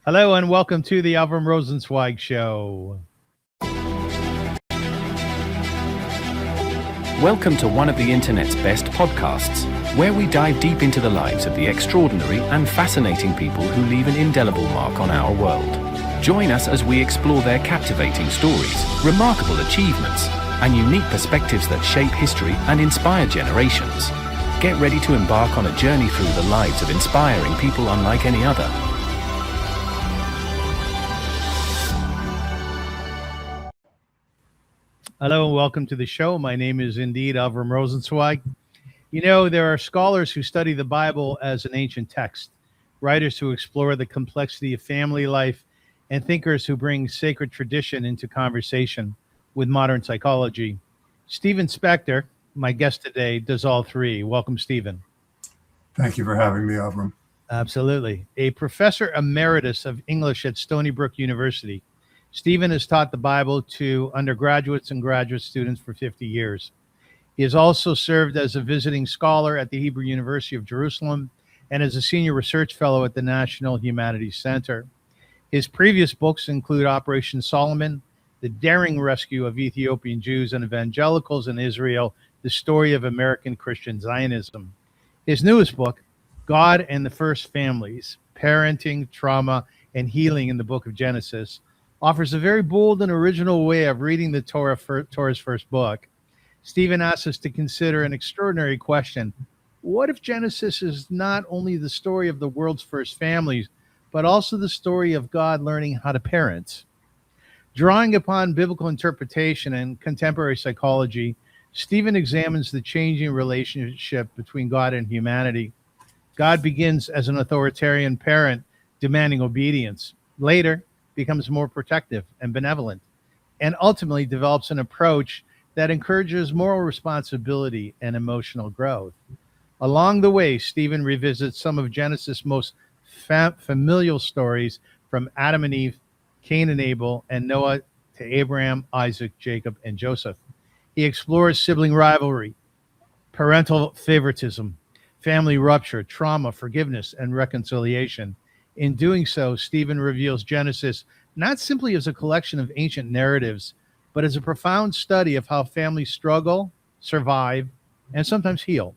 Hello and welcome to the Avrum Rosensweig Show. Welcome to one of the internet's best podcasts, where we dive deep into the lives of the extraordinary and fascinating people who leave an indelible mark on our world. Join us as we explore their captivating stories, remarkable achievements, and unique perspectives that shape history and inspire generations. Get ready to embark on a journey through the lives of inspiring people unlike any other. Hello and welcome to the show. My name is indeed Avrum Rosensweig. You know, there are scholars who study the Bible as an ancient text, writers who explore the complexity of family life, and thinkers who bring sacred tradition into conversation with modern psychology. Stephen Spector, my guest today, does all three. Welcome, Stephen. Thank you for having me, Avrum. Absolutely. A professor emeritus of English at Stony Brook University, Stephen has taught the Bible to undergraduates and graduate students for 50 years. He has also served as a visiting scholar at the Hebrew University of Jerusalem and as a senior research fellow at the National Humanities Center. His previous books include Operation Solomon, The Daring Rescue of Ethiopian Jews and Evangelicals in Israel, The Story of American Christian Zionism. His newest book, God and the First Families, Parenting, Trauma, and Healing in the Book of Genesis, offers a very bold and original way of reading the Torah's first book. Stephen asks us to consider an extraordinary question. What if Genesis is not only the story of the world's first families, but also the story of God learning how to parent? Drawing upon biblical interpretation and contemporary psychology, Stephen examines the changing relationship between God and humanity. God begins as an authoritarian parent demanding obedience. Later, becomes more protective and benevolent, and ultimately develops an approach that encourages moral responsibility and emotional growth. Along the way, Stephen revisits some of Genesis' most familial stories, from Adam and Eve, Cain and Abel, and Noah to Abraham, Isaac, Jacob, and Joseph. He explores sibling rivalry, parental favoritism, family rupture, trauma, forgiveness, and reconciliation. In doing so, Stephen reveals Genesis not simply as a collection of ancient narratives, but as a profound study of how families struggle, survive, and sometimes heal.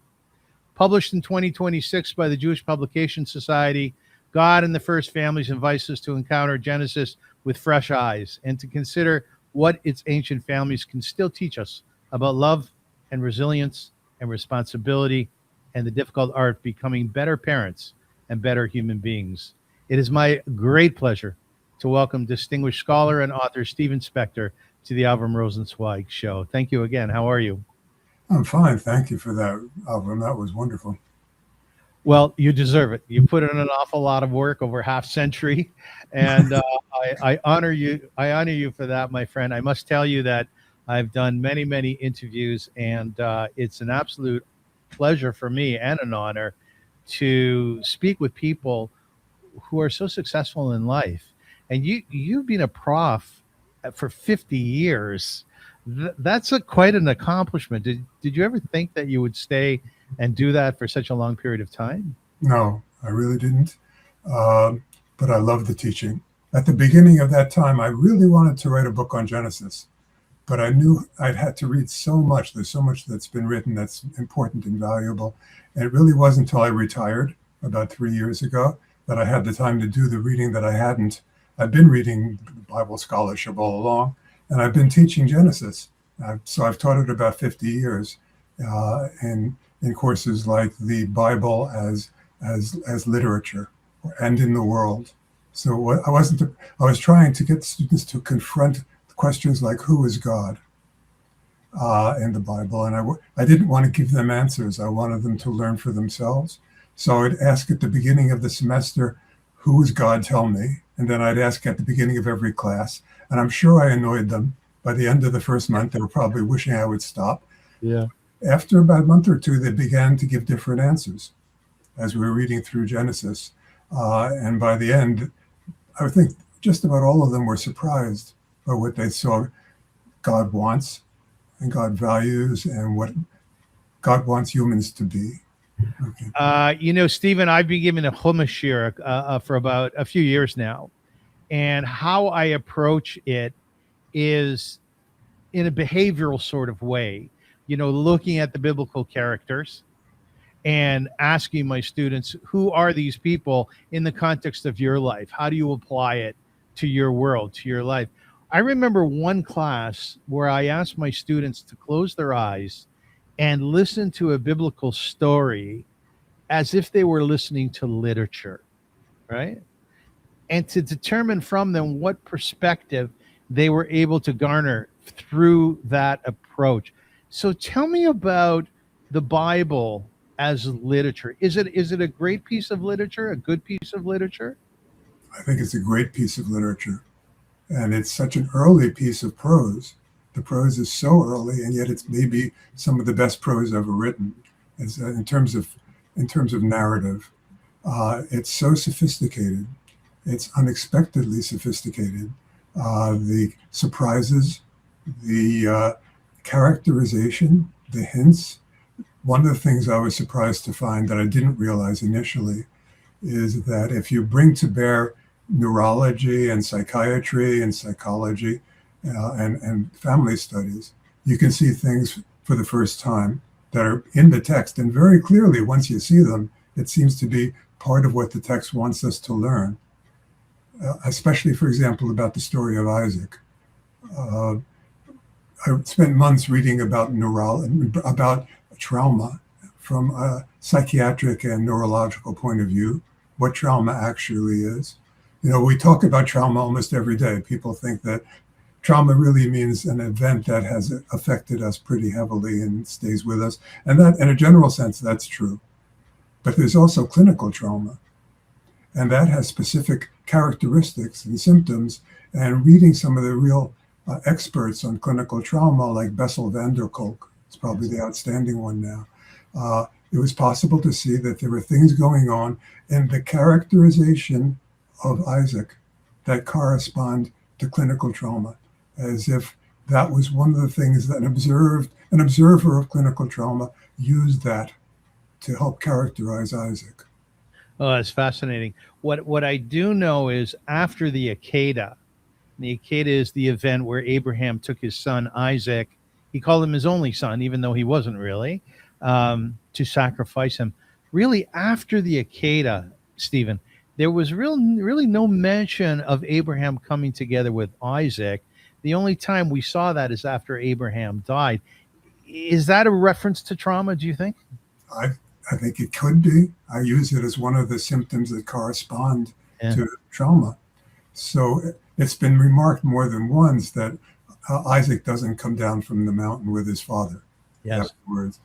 Published in 2026 by the Jewish Publication Society, God and the First Families invites us to encounter Genesis with fresh eyes and to consider what its ancient families can still teach us about love and resilience and responsibility and the difficult art of becoming better parents and better human beings. It is my great pleasure to welcome distinguished scholar and author Stephen Spector to the Avrum Rosensweig Show. Thank you again. How are you? I'm fine. Thank you for that, Avrum. That was wonderful. Well, you deserve it. You put in an awful lot of work over half century, and I honor you. I honor you for that, my friend. I must tell you that I've done many, many interviews, and it's an absolute pleasure for me and an honor to speak with people who are so successful in life. And you've been a prof for 50 years. That's quite an accomplishment. Did you ever think that you would stay and do that for such a long period of time? No, I really didn't. But I love the teaching. At the beginning of that time, I really wanted to write a book on Genesis, but I knew I'd had to read so much. There's so much that's been written that's important and valuable. And it really wasn't until I retired about 3 years ago that I had the time to do the reading that I hadn't. I've been reading Bible scholarship all along, and I've been teaching Genesis. So I've taught it about 50 years in courses like the Bible as literature and in the world. So I was trying to get students to confront questions like, who is God in the Bible? And I didn't want to give them answers. I wanted them to learn for themselves. So I'd ask at the beginning of the semester, who is God? Tell me. And then I'd ask at the beginning of every class. And I'm sure I annoyed them. By the end of the first month, they were probably wishing I would stop. Yeah. After about a month or two, they began to give different answers as we were reading through Genesis. And by the end, I think just about all of them were surprised by what they saw God wants and God values and what God wants humans to be. Okay. Stephen, I've been giving a Chumash shir for about a few years now. And how I approach it is in a behavioral sort of way, looking at the biblical characters and asking my students, who are these people in the context of your life? How do you apply it to your world, to your life? I remember one class where I asked my students to close their eyes and listen to a biblical story as if they were listening to literature, right? And to determine from them what perspective they were able to garner through that approach. So tell me about the Bible as literature. Is it a great piece of literature, a good piece of literature? I think it's a great piece of literature. And it's such an early piece of prose. The prose is so early, and yet it's maybe some of the best prose ever written. In terms of narrative, it's so sophisticated. It's unexpectedly sophisticated. The surprises, the characterization, the hints. One of the things I was surprised to find that I didn't realize initially is that if you bring to bear neurology and psychiatry and psychology and family studies, you can see things for the first time that are in the text. And very clearly, once you see them, it seems to be part of what the text wants us to learn, especially, for example, about the story of Isaac. I spent months reading about about trauma from a psychiatric and neurological point of view, what trauma actually is. We talk about trauma almost every day. People think that trauma really means an event that has affected us pretty heavily and stays with us. And that, in a general sense, that's true. But there's also clinical trauma. And that has specific characteristics and symptoms. And reading some of the real experts on clinical trauma, like Bessel van der Kolk, it's probably the outstanding one now. It was possible to see that there were things going on in the characterization of Isaac that correspond to clinical trauma, as if that was one of the things that an observer of clinical trauma used that to help characterize Isaac. Oh, that's fascinating. What I do know is after the Akedah is the event where Abraham took his son Isaac. He called him his only son, even though he wasn't really, to sacrifice him. Really, after the Akedah, Stephen, there was really no mention of Abraham coming together with Isaac. The only time we saw that is after Abraham died. Is that a reference to trauma, do you think? I think it could be. I use it as one of the symptoms that correspond to trauma. So it's been remarked more than once that Isaac doesn't come down from the mountain with his father afterwards.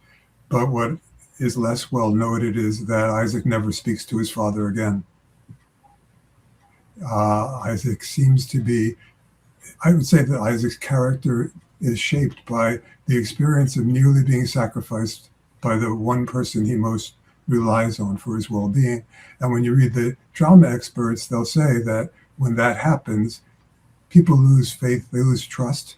But what is less well noted is that Isaac never speaks to his father again. Isaac seems to be, I would say that Isaac's character is shaped by the experience of nearly being sacrificed by the one person he most relies on for his well-being. And when you read the trauma experts, they'll say that when that happens, people lose faith, they lose trust,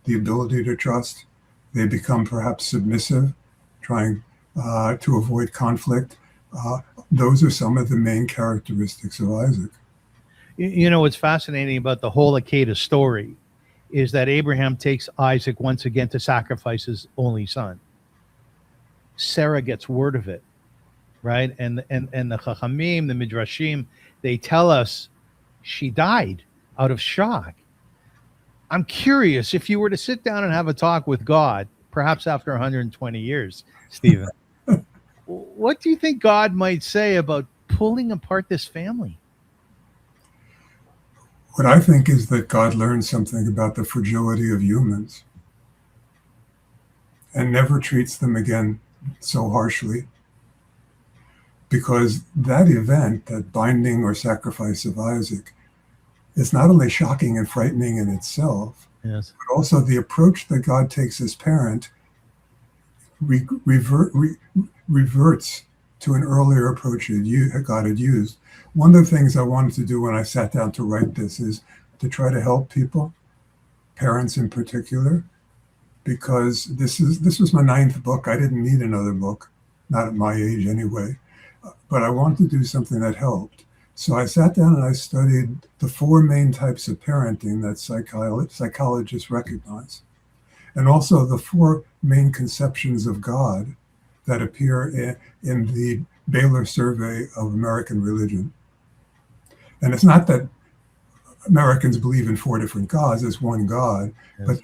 the ability to trust. They become perhaps submissive, trying to avoid conflict. Those are some of the main characteristics of Isaac. What's fascinating about the whole Akedah story is that Abraham takes Isaac once again to sacrifice his only son. Sarah gets word of it, right? And the Chachamim, the Midrashim, they tell us she died out of shock. I'm curious, if you were to sit down and have a talk with God, perhaps after 120 years, Stephen, what do you think God might say about pulling apart this family? What I think is that God learned something about the fragility of humans and never treats them again so harshly. Because that event, that binding or sacrifice of Isaac, is not only shocking and frightening in itself, but also the approach that God takes as parent reverts to an earlier approach that God had used. One of the things I wanted to do when I sat down to write this is to try to help people, parents in particular, because this was my 9th book. I didn't need another book, not at my age anyway, but I wanted to do something that helped. So I sat down and I studied the four main types of parenting that psychologists recognize, and also the four main conceptions of God that appear in the Baylor Survey of American Religion. And it's not that Americans believe in four different gods, there's one God, Yes. but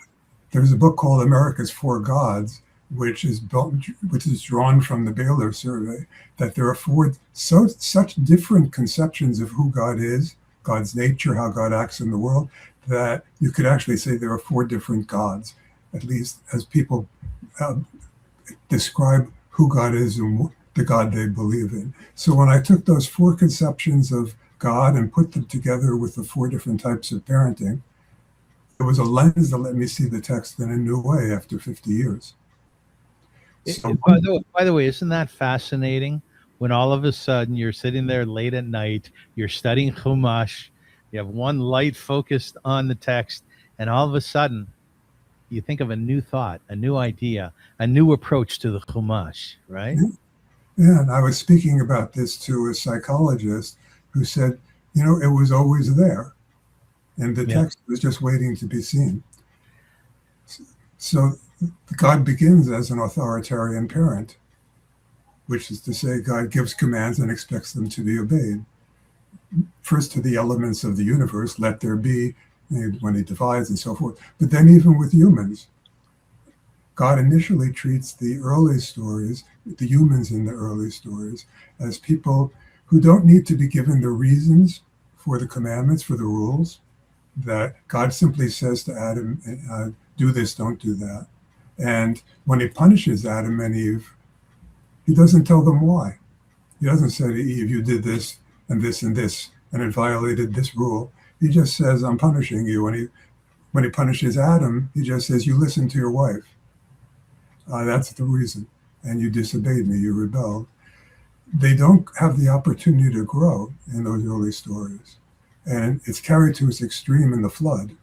there's a book called America's Four Gods, which is drawn from the Baylor Survey, that there are such different conceptions of who God is, God's nature, how God acts in the world, that you could actually say there are four different gods, at least as people describe who God is and the God they believe in. So when I took those four conceptions of God and put them together with the four different types of parenting, it was a lens that let me see the text in a new way after 50 years. So, By the way, isn't that fascinating? When all of a sudden you're sitting there late at night, you're studying Chumash, you have one light focused on the text, and all of a sudden you think of a new thought, a new idea, a new approach to the Chumash, right? yeah, and I was speaking about this to a psychologist who said, it was always there, and the text was just waiting to be seen. So God begins as an authoritarian parent, which is to say God gives commands and expects them to be obeyed. First to the elements of the universe, let there be, when he divides and so forth. But then even with humans, God initially treats the early stories, the humans in the early stories, as people who don't need to be given the reasons for the commandments, for the rules, that God simply says to Adam, do this, don't do that. And when he punishes Adam and Eve, he doesn't tell them why. He doesn't say to Eve, you did this, and it violated this rule. He just says, I'm punishing you. When he punishes Adam, he just says, you listened to your wife. That's the reason. And you disobeyed me, you rebelled. They don't have the opportunity to grow in those early stories. And it's carried to its extreme in the flood,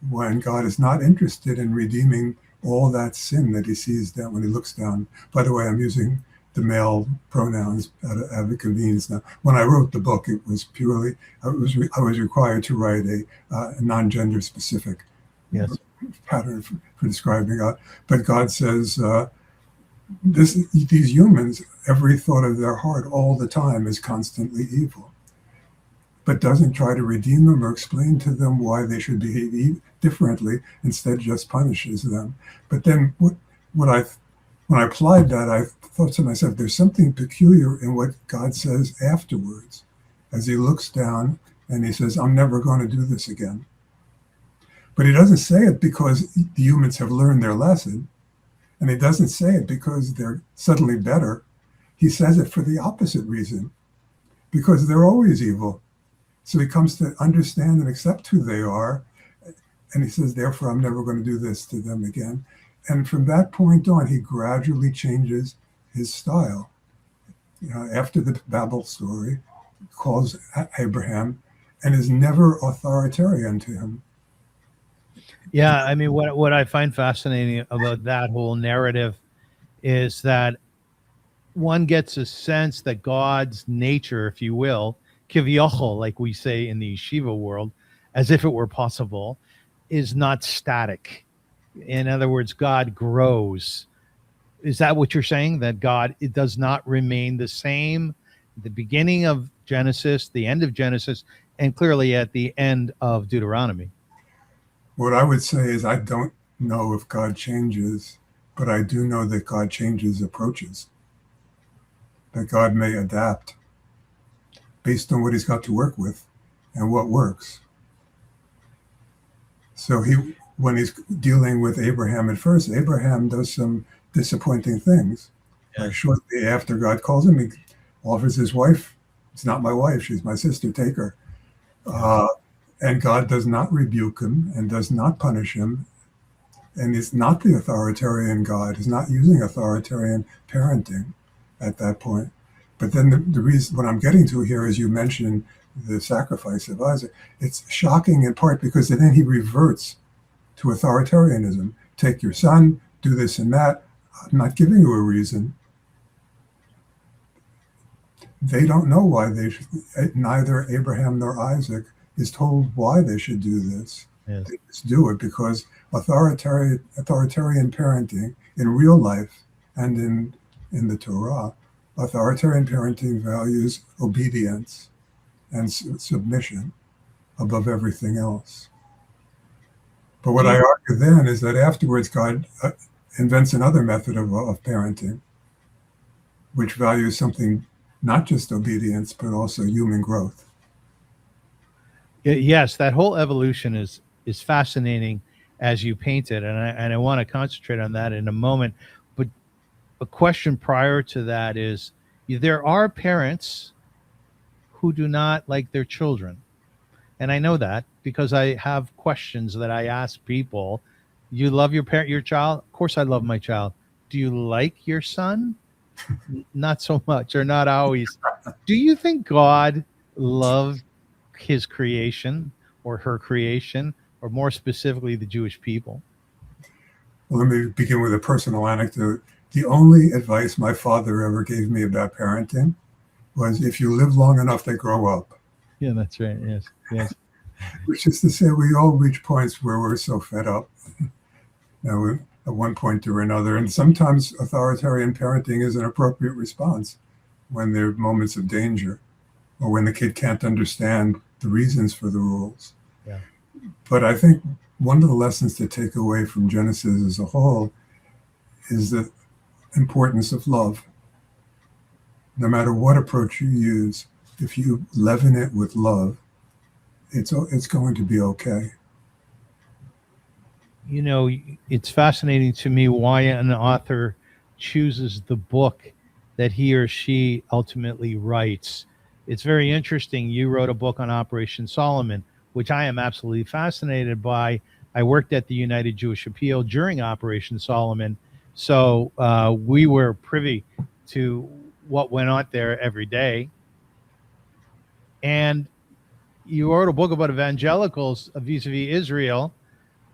when God is not interested in redeeming all that sin that he sees down when he looks down. By the way, I'm using the male pronouns out of convenience now. When I wrote the book, it was purely, I was required to write a non-gender specific pattern for describing God. But God says, these humans, every thought of their heart all the time is constantly evil, but doesn't try to redeem them or explain to them why they should behave differently, instead just punishes them. But then when I applied that, I thought to myself, there's something peculiar in what God says afterwards, as he looks down and he says, I'm never going to do this again. But he doesn't say it because the humans have learned their lesson, and he doesn't say it because they're suddenly better. He says it for the opposite reason, because they're always evil. So he comes to understand and accept who they are. And he says, therefore, I'm never going to do this to them again. And from that point on, he gradually changes his style. After the Babel story, calls Abraham and is never authoritarian to him. Yeah, I mean, what I find fascinating about that whole narrative is that one gets a sense that God's nature, if you will, kivyochol, like we say in the yeshiva world, as if it were possible, is not static. In other words, God grows. Is that what you're saying? That God, it does not remain the same at the beginning of Genesis, the end of Genesis, and clearly at the end of Deuteronomy? What I would say is I don't know if God changes, but I do know that God changes approaches, that God may adapt based on what he's got to work with and what works. So when he's dealing with Abraham at first, Abraham does some disappointing things. Like shortly after God calls him, he offers his wife. It's not my wife, she's my sister, take her. And God does not rebuke him and does not punish him. And he's not the authoritarian God. He's not using authoritarian parenting at that point. But then the reason, what I'm getting to here is you mentioned the sacrifice of Isaac. It's shocking in part because then he reverts to authoritarianism. Take your son, do this and that. I'm not giving you a reason. they don't know why they should. Neither Abraham nor Isaac is told why they should do this. Yes. They just do it because authoritarian parenting in real life and in the Torah, authoritarian parenting values obedience and submission above everything else. But what I argue then is that afterwards God invents another method of parenting, which values something, not just obedience, but also human growth. Yes, that whole evolution is fascinating as you paint it, and I want to concentrate on that in a moment. But a question prior to that is, there are parents who do not like their children, and I know that because I have questions that I ask people. You love your child? Of course I love my child. Do you like your son? Not so much, or not always. Do you think God loved his creation or her creation, or more specifically the Jewish people? Well, let me begin with a personal anecdote. The only advice my father ever gave me about parenting was, if you live long enough, they grow up. Yeah, that's right. Yes. Which is to say, we all reach points where we're so fed up at one point or another. And sometimes authoritarian parenting is an appropriate response when there are moments of danger or when the kid can't understand the reasons for the rules. Yeah. But I think one of the lessons to take away from Genesis as a whole is the importance of love. No matter what approach you use, if you leaven it with love, it's going to be okay. You know, it's fascinating to me why an author chooses the book that he or she ultimately writes. It's very interesting. You wrote a book on Operation Solomon, which I am absolutely fascinated by. I worked at the United Jewish Appeal during Operation Solomon, so we were privy to what went on there every day. And you wrote a book about evangelicals vis-a-vis Israel,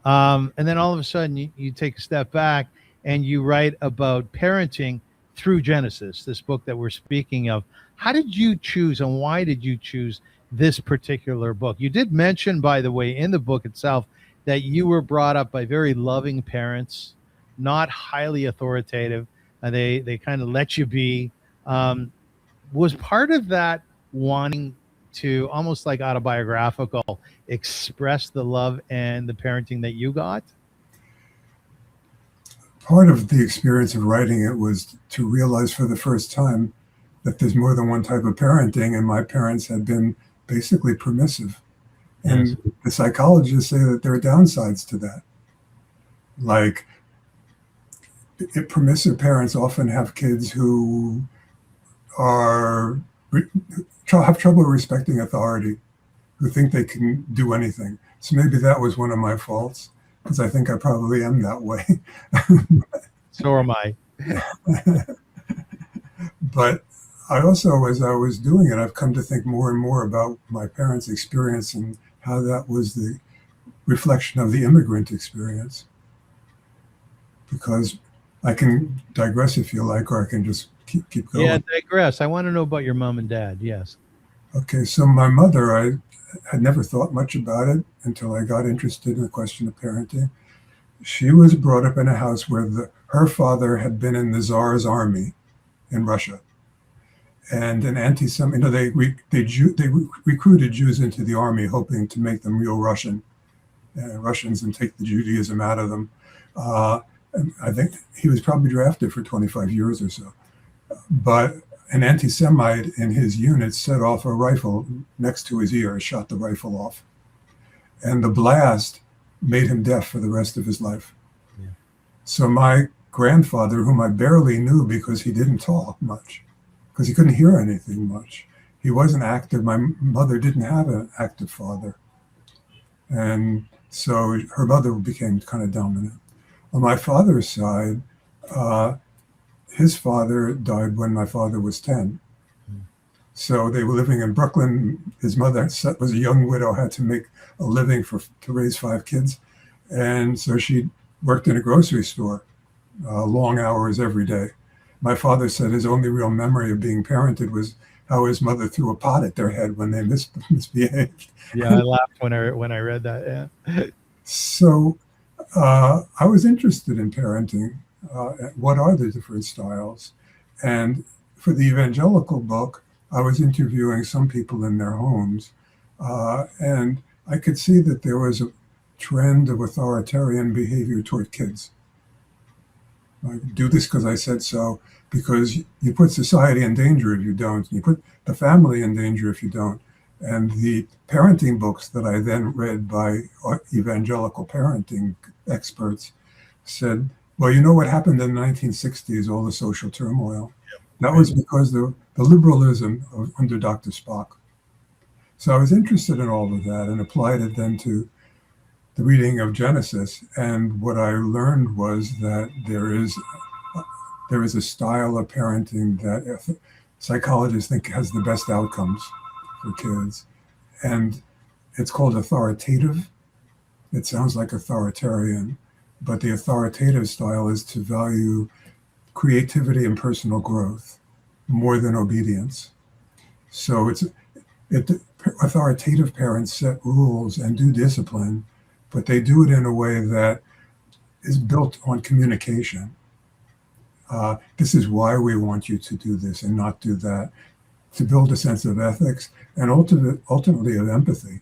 and then all of a sudden you take a step back and you write about parenting through Genesis, this book that we're speaking of. How did you choose, and why did you choose this particular book? You did mention, by the way, in the book itself, that you were brought up by very loving parents, not highly authoritative. They kind of let you be. Was part of that wanting to, almost like autobiographical, express the love and the parenting that you got? Part of the experience of writing it was to realize for the first time that there's more than one type of parenting, and my parents had been basically permissive. And Yes. the psychologists say that there are downsides to that. Like, permissive parents often have kids who have trouble respecting authority, who think they can do anything. So maybe that was one of my faults, because I think I probably am that way. So am I. But I also, as I was doing it, I've come to think more and more about my parents' experience and how that was the reflection of the immigrant experience. Because I can digress if you like, or I can just keep going. Yeah, digress. I want to know about your mom and dad. Yes. Okay, so my mother, I had never thought much about it until I got interested in the question of parenting. She was brought up in a house where her father had been in the Tsar's army in Russia, and an anti-Semitic. They recruited Jews into the army, hoping to make them real Russians and take the Judaism out of them. And I think he was probably drafted for 25 years or so. But an anti-Semite in his unit set off a rifle next to his ear, shot the rifle off. And the blast made him deaf for the rest of his life. Yeah. So my grandfather, whom I barely knew because he didn't talk much, because he couldn't hear anything much, he wasn't active. My mother didn't have an active father. And so her mother became kind of dominant. On my father's side, his father died when my father was 10. So they were living in Brooklyn. His mother was a young widow, had to make a living to raise 5 kids. And so she worked in a grocery store, long hours every day. My father said his only real memory of being parented was how his mother threw a pot at their head when they misbehaved. Yeah, I laughed when I read that. Yeah. So I was interested in parenting. What are the different styles? And for the evangelical book, I was interviewing some people in their homes, and I could see that there was a trend of authoritarian behavior toward kids. I do this because I said so, because you put society in danger if you don't. You put the family in danger if you don't. And the parenting books that I then read by evangelical parenting experts said, well, you know what happened in the 1960s, all the social turmoil? That was because the liberalism under Dr. Spock. So I was interested in all of that and applied it then to the reading of Genesis. And what I learned was that there is a style of parenting that psychologists think has the best outcomes for kids. And it's called authoritative. It sounds like authoritarian, but the authoritative style is to value creativity and personal growth more than obedience. So authoritative parents set rules and do discipline, but they do it in a way that is built on communication. This is why we want you to do this and not do that, to build a sense of ethics and ultimately of empathy.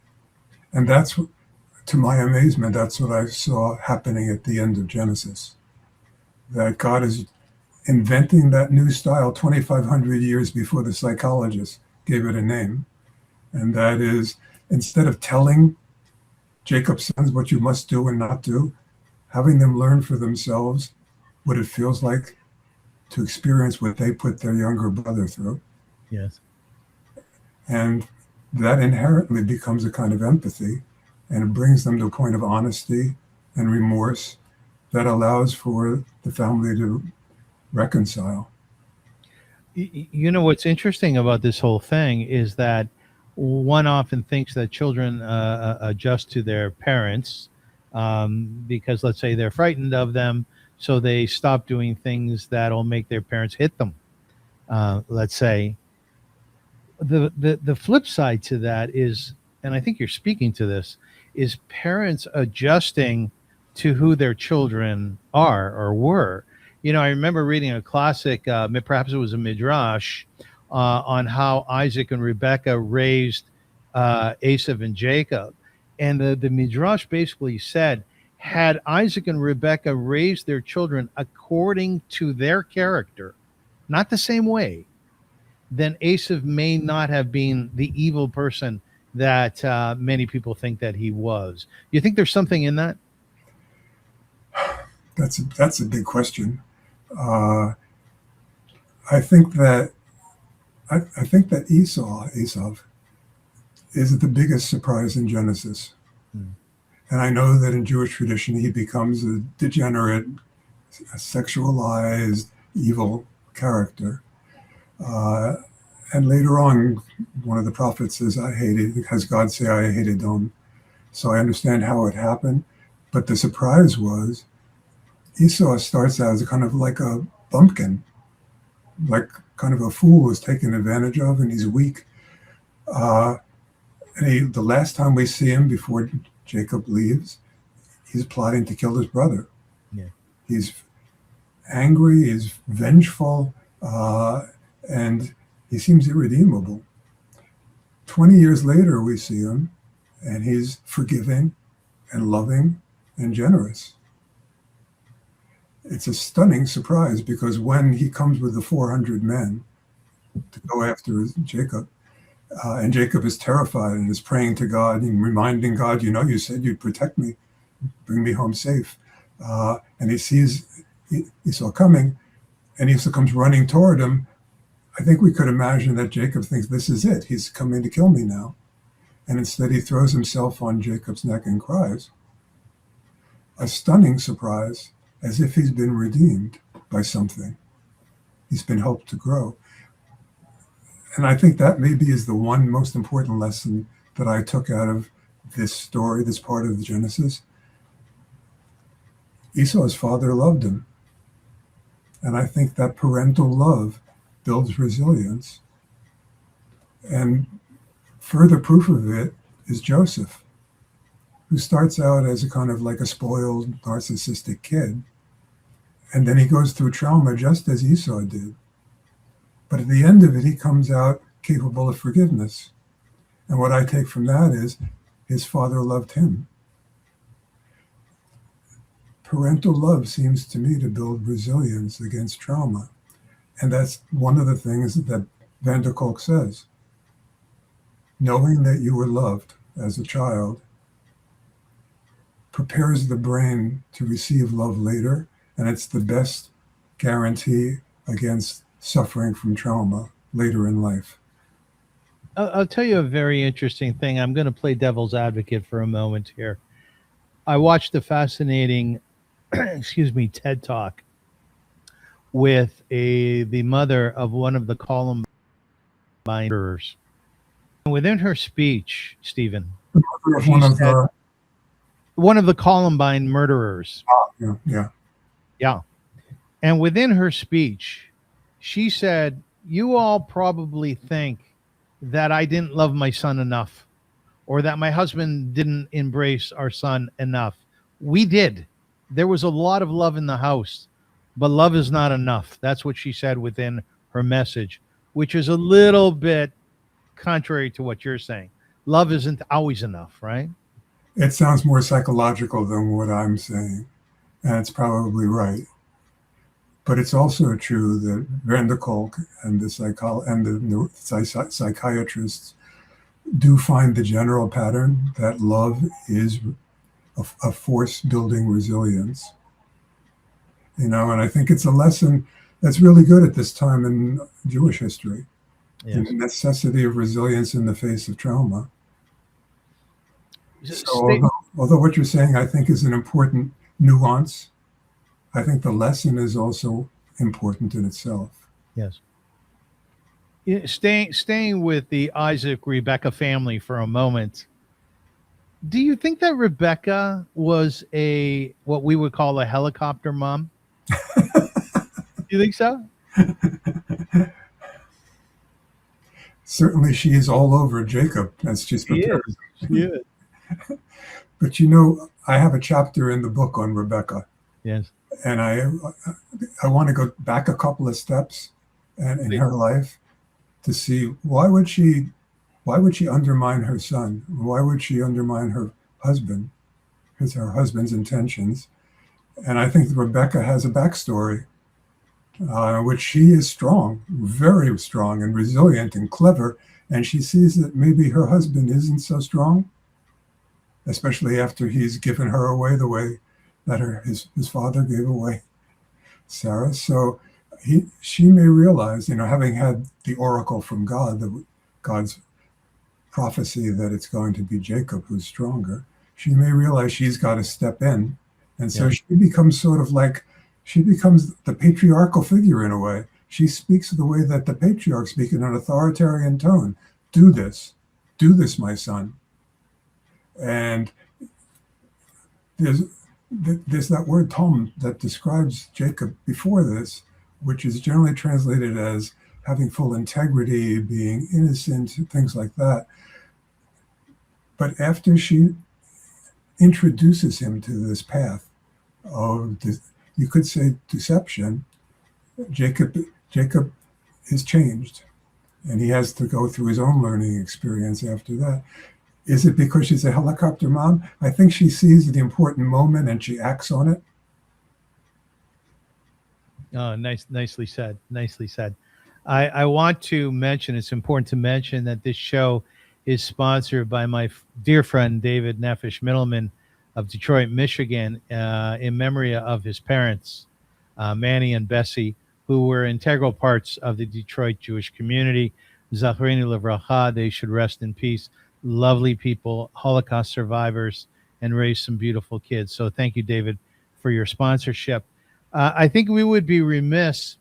And that's, to my amazement, that's what I saw happening at the end of Genesis. That God is inventing that new style 2,500 years before the psychologists gave it a name. And that is, instead of telling Jacob's sons what you must do and not do, having them learn for themselves what it feels like to experience what they put their younger brother through. Yes. And that inherently becomes a kind of empathy, and it brings them to a point of honesty and remorse that allows for the family to reconcile. You know, what's interesting about this whole thing is that one often thinks that children adjust to their parents because, let's say, they're frightened of them, so they stop doing things that'll make their parents hit them. Let's say the flip side to that is, and I think you're speaking to this, is parents adjusting to who their children are or were. You know, I remember reading a classic, perhaps it was a midrash, on how Isaac and Rebekah raised Esau and Jacob. And the midrash basically said, had Isaac and Rebekah raised their children according to their character, not the same way, then Esau may not have been the evil person that many people think that he was. You think there's something in that? That's a big question. I think that Esau is the biggest surprise in Genesis. And I know that in Jewish tradition, he becomes a degenerate, a sexualized, evil character. And later on, one of the prophets says, has God say, I hate Edom. So I understand how it happened. But the surprise was Esau starts out as kind of like a bumpkin, like kind of a fool who's taken advantage of, and he's weak. The last time we see him before Jacob leaves, he's plotting to kill his brother. Yeah. He's angry, he's vengeful, and he seems irredeemable. 20 years later, we see him, and he's forgiving and loving and generous. It's a stunning surprise, because when he comes with the 400 men to go after Jacob, and Jacob is terrified and is praying to God and reminding God, you said you'd protect me, bring me home safe. And he sees Esau coming, and Esau comes running toward him. I think we could imagine that Jacob thinks, this is it. He's coming to kill me now. And instead he throws himself on Jacob's neck and cries. A stunning surprise, as if he's been redeemed by something. He's been helped to grow. And I think that maybe is the one most important lesson that I took out of this story, this part of Genesis. Esau's father loved him. And I think that parental love builds resilience. And further proof of it is Joseph, who starts out as a kind of like a spoiled, narcissistic kid. And then he goes through trauma just as Esau did. But at the end of it, he comes out capable of forgiveness. And what I take from that is his father loved him. Parental love seems to me to build resilience against trauma. And that's one of the things that Van der Kolk says. Knowing that you were loved as a child prepares the brain to receive love later, and it's the best guarantee against suffering from trauma later in life. I'll tell you a very interesting thing. I'm going to play devil's advocate for a moment here. I watched a fascinating, TED Talk with the mother of one of the Columbine murderers. And within her speech, Stephen, The mother of one of the one of the Columbine murderers. Yeah. And within her speech, she said, "You all probably think that I didn't love my son enough, or that my husband didn't embrace our son enough. We did. There was a lot of love in the house, but love is not enough." That's what she said within her message, which is a little bit contrary to what you're saying. Love isn't always enough, right? It sounds more psychological than what I'm saying, and it's probably right. But it's also true that Van der Kolk and the psychiatrists do find the general pattern that love is a force building resilience. And I think it's a lesson that's really good at this time in Jewish history. Yes. And the necessity of resilience in the face of trauma. So although what you're saying, I think, is an important nuance, I think the lesson is also important in itself. Yes. Staying with the Isaac-Rebecca family for a moment, do you think that Rebecca was what we would call a helicopter mom? You think so? Certainly she is all over Jacob as she's prepared. She is. But I have a chapter in the book on Rebecca. Yes. And I want to go back a couple of steps in her life to see why would she undermine her son? Why would she undermine her husband? Because her husband's intentions. And I think that Rebecca has a backstory, which she is strong, very strong and resilient and clever. And she sees that maybe her husband isn't so strong, especially after he's given her away the way that his father gave away Sarah. So she may realize, having had the oracle from God, God's prophecy that it's going to be Jacob who's stronger, she may realize she's got to step in. And so she becomes she becomes the patriarchal figure in a way. She speaks the way that the patriarchs speak in an authoritarian tone. Do this, my son. And there's that word Tom that describes Jacob before this, which is generally translated as having full integrity, being innocent, things like that. But after she introduces him to this path of, you could say, deception, Jacob is changed. And he has to go through his own learning experience after that. Is it because she's a helicopter mom? I think she sees the important moment and she acts on it. Oh, nicely said. Nicely said. I want to mention, it's important to mention that this show is sponsored by my dear friend, David Nefesh Middleman of Detroit, Michigan, in memory of his parents, Manny and Bessie, who were integral parts of the Detroit Jewish community. Zachreinu Livracha, they should rest in peace. Lovely people, Holocaust survivors, and raised some beautiful kids. So thank you, David, for your sponsorship. I think we would be remiss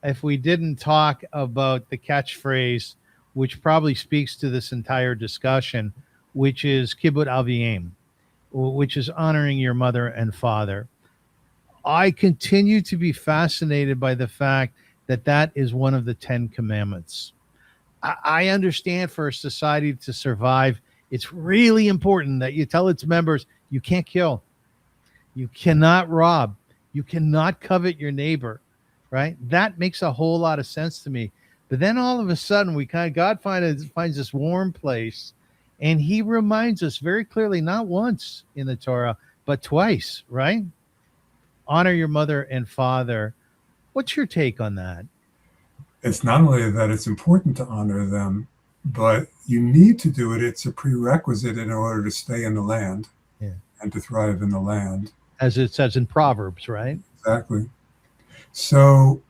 if we didn't talk about the catchphrase, which probably speaks to this entire discussion, which is Kibbut Aviem, which is honoring your mother and father. I continue to be fascinated by the fact that that is one of the 10 commandments. I understand for a society to survive, it's really important that you tell its members you can't kill, you cannot rob, you cannot covet your neighbor, right? That makes a whole lot of sense to me. But then all of a sudden, God finds this warm place, and he reminds us very clearly, not once in the Torah, but twice, right? Honor your mother and father. What's your take on that? It's not only that it's important to honor them, but you need to do it. It's a prerequisite in order to stay in the land and to thrive in the land. As it says in Proverbs, right? Exactly. So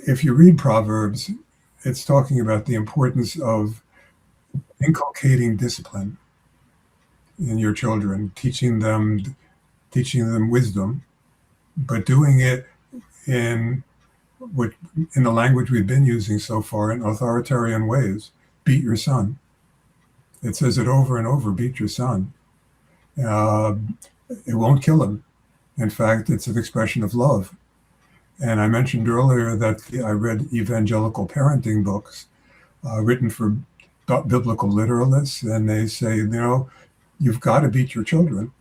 if you read Proverbs, it's talking about the importance of inculcating discipline in your children, teaching them wisdom, but doing it in the language we've been using so far, in authoritarian ways. Beat your son. It says it over and over, beat your son. It won't kill him. In fact, it's an expression of love. And I mentioned earlier that I read evangelical parenting books written for biblical literalists, and they say, you've got to beat your children.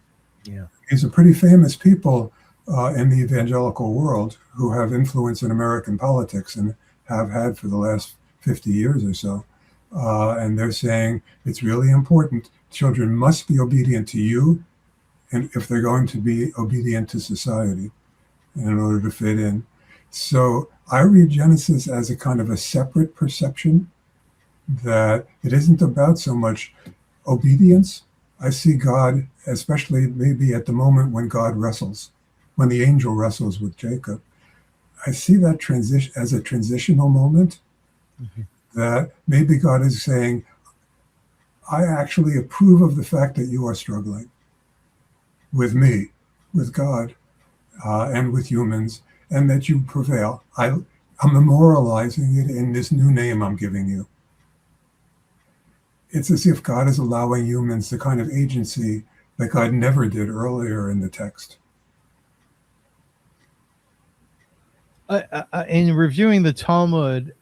Yeah. These are pretty famous people in the evangelical world who have influence in American politics and have had for the last 50 years or so. And they're saying it's really important. Children must be obedient to you, and if they're going to be obedient to society in order to fit in. So I read Genesis as a kind of a separate perception, that it isn't about so much obedience. I see God, especially maybe at the moment when God wrestles, when the angel wrestles with Jacob, I see that transition as a transitional moment, that maybe God is saying, I actually approve of the fact that you are struggling with me, with God, and with humans, and that you prevail. I'm memorializing it in this new name I'm giving you. It's as if God is allowing humans the kind of agency that God never did earlier in the text. In reviewing the Talmud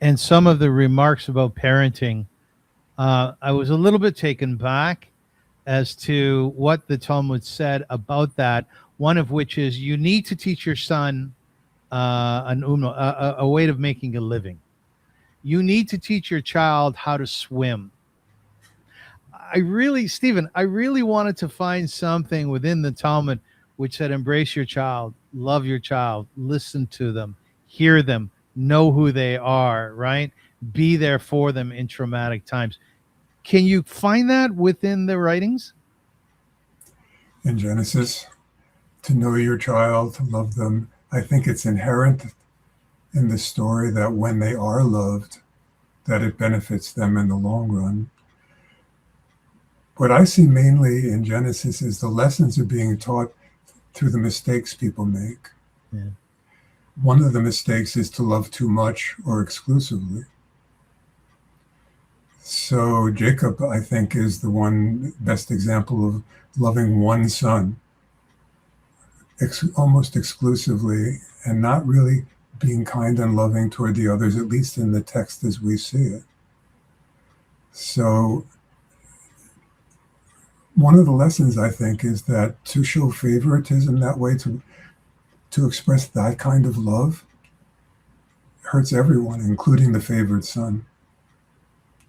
and some of the remarks about parenting, I was a little bit taken back as to what the Talmud said about that. One of which is you need to teach your son a way of making a living. You need to teach your child how to swim. Stephen, I really wanted to find something within the Talmud which said embrace your child, love your child, listen to them, hear them, know who they are, right? Be there for them in traumatic times. Can you find that within the writings? In Genesis, to know your child, to love them. I think it's inherent in the story that when they are loved, that it benefits them in the long run. What I see mainly in Genesis is the lessons are being taught through the mistakes people make. Yeah. One of the mistakes is to love too much or exclusively. So Jacob, I think, is the one best example of loving one son almost exclusively and not really being kind and loving toward the others, at least in the text as we see it. So one of the lessons, I think, is that to show favoritism that way, to express that kind of love, hurts everyone, including the favored son.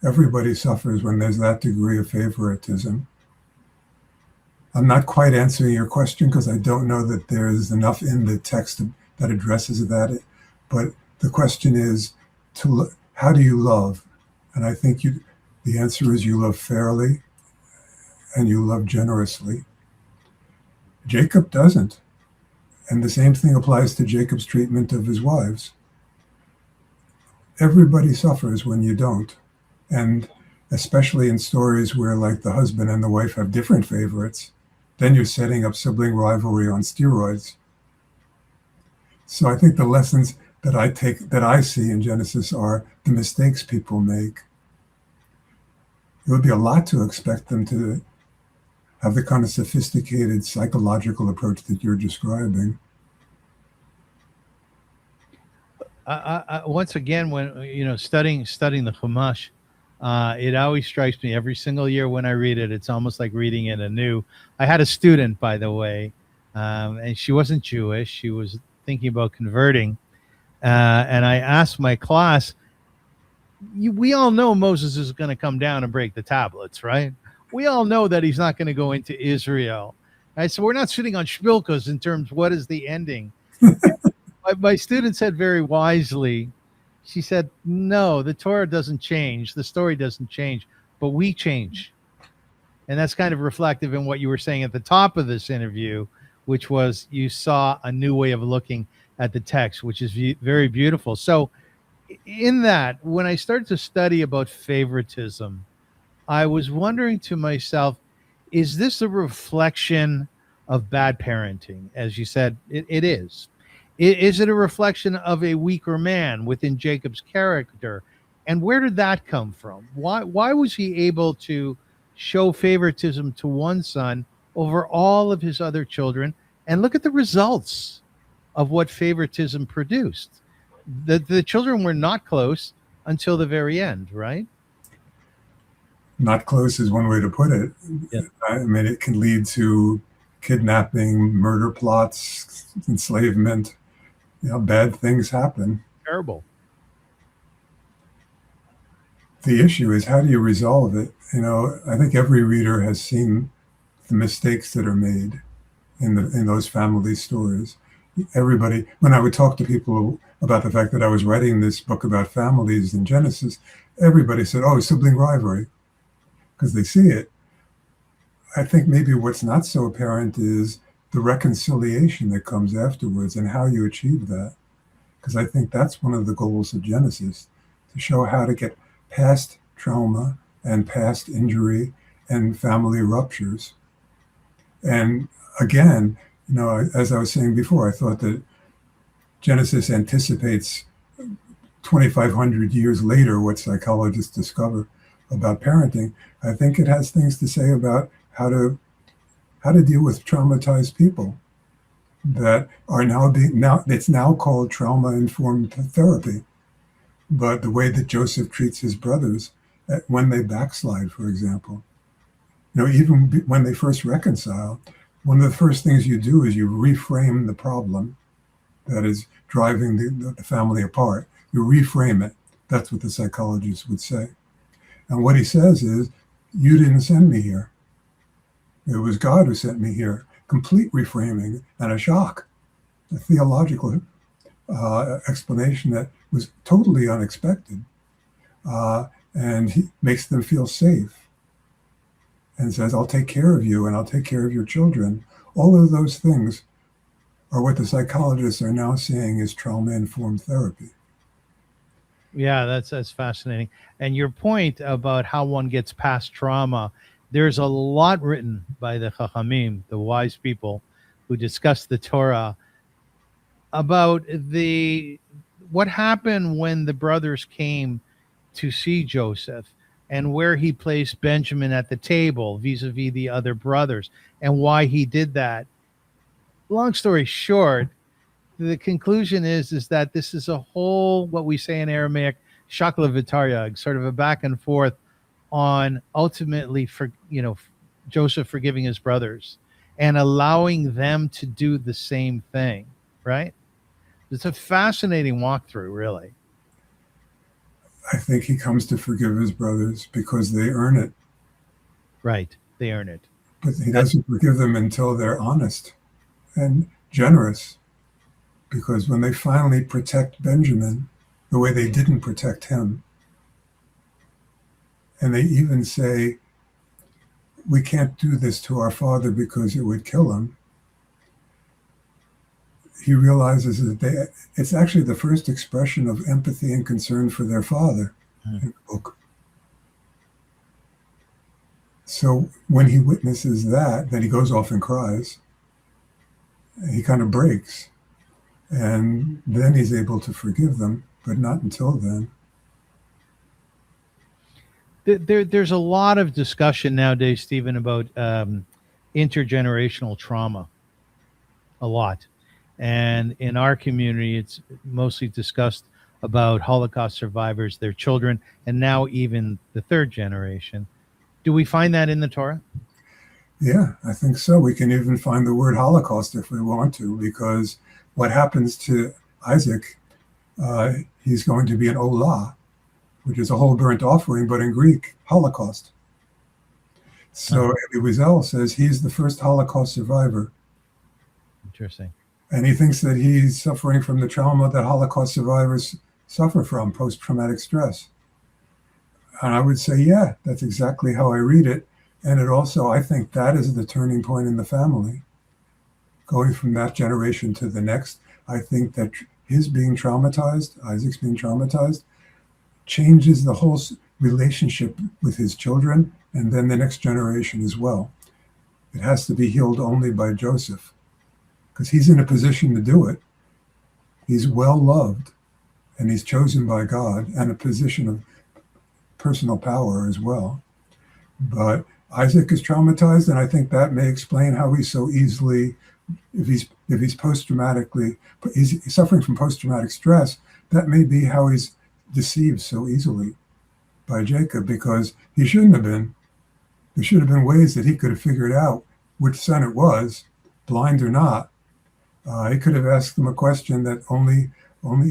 Everybody suffers when there's that degree of favoritism. I'm not quite answering your question because I don't know that there's enough in the text that addresses that. But the question is, how do you love? And I think the answer is you love fairly and you love generously. Jacob doesn't. And the same thing applies to Jacob's treatment of his wives. Everybody suffers when you don't. And especially in stories where, like, the husband and the wife have different favorites, then you're setting up sibling rivalry on steroids. So I think the lessons that I see in Genesis are the mistakes people make. It would be a lot to expect them to have the kind of sophisticated psychological approach that you're describing. Once again, when studying the Chumash, it always strikes me every single year when I read it. It's almost like reading it anew. I had a student, by the way, and she wasn't Jewish. She was thinking about converting, and I asked my class, we all know Moses is going to come down and break the tablets, right? We all know that he's not going to go into Israel. Right? So we're not sitting on shpilkas in terms of what is the ending. My student said very wisely, she said, no, the Torah doesn't change. The story doesn't change, but we change. And that's kind of reflective in what you were saying at the top of this interview, which was you saw a new way of looking at the text, which is very beautiful. So in that, when I started to study about favoritism, I was wondering to myself, is this a reflection of bad parenting? As you said, it is. Is it a reflection of a weaker man within Jacob's character? And where did that come from? Why was he able to show favoritism to one son over all of his other children? And look at the results of what favoritism produced. The children were not close until the very end, right? Not close is one way to put it. Yeah. I mean, it can lead to kidnapping, murder plots, enslavement. Bad things happen. Terrible. The issue is, how do you resolve it? I think every reader has seen the mistakes that are made in those family stories. Everybody, when I would talk to people about the fact that I was writing this book about families in Genesis, everybody said, oh, sibling rivalry, because they see it. I think maybe what's not so apparent is the reconciliation that comes afterwards and how you achieve that. Because I think that's one of the goals of Genesis, to show how to get past trauma and past injury and family ruptures. And again, as I was saying before, I thought that Genesis anticipates 2,500 years later what psychologists discover about parenting. I think it has things to say about how to deal with traumatized people that are it's now called trauma-informed therapy. But the way that Joseph treats his brothers when they backslide, for example, even when they first reconcile, one of the first things you do is you reframe the problem that is driving the family apart. You reframe it. That's what the psychologists would say. And what he says is, you didn't send me here. It was God who sent me here. Complete reframing and a shock, a theological explanation that was totally unexpected. And he makes them feel safe and says, I'll take care of you and I'll take care of your children. All of those things are what the psychologists are now seeing as trauma-informed therapy. Yeah, that's fascinating. And your point about how one gets past trauma, there's a lot written by the Chachamim, the wise people who discuss the Torah, about what happened when the brothers came to see Joseph and where he placed Benjamin at the table vis-a-vis the other brothers and why he did that. Long story short, the conclusion is that this is a whole, what we say in Aramaic, shakla v'taryag, sort of a back and forth on ultimately Joseph forgiving his brothers and allowing them to do the same thing, right? It's a fascinating walkthrough, really. I think he comes to forgive his brothers because they earn it. Right, they earn it. But he doesn't forgive them until they're honest and generous. Because when they finally protect Benjamin the way they didn't protect him, and they even say, we can't do this to our father because it would kill him, he realizes that it's actually the first expression of empathy and concern for their father in the book. So when he witnesses that, then he goes off and cries. He kind of breaks. And then he's able to forgive them, but not until then. There's a lot of discussion nowadays, Stephen, about intergenerational trauma. A lot. And in our community, it's mostly discussed about Holocaust survivors, their children, and now even the third generation. Do we find that in the Torah? Yeah, I think so. We can even find the word Holocaust if we want to, because what happens to Isaac, he's going to be an olah, which is a whole burnt offering, but in Greek, Holocaust. So Elie Wiesel says he's the first Holocaust survivor. Interesting. And he thinks that he's suffering from the trauma that Holocaust survivors suffer from, post-traumatic stress. And I would say, yeah, that's exactly how I read it. And it also, I think that is the turning point in the family. Going from that generation to the next, I think that his being traumatized, Isaac's being traumatized, changes the whole relationship with his children and then the next generation as well. It has to be healed only by Joseph, because he's in a position to do it. He's well loved, and he's chosen by God, and a position of personal power as well. But Isaac is traumatized, and I think that may explain how he's so easily, if he's post-traumatically, he's suffering from post-traumatic stress, that may be how he's deceived so easily by Jacob, because he shouldn't have been. There should have been ways that he could have figured out which son it was, blind or not. He could have asked him a question that only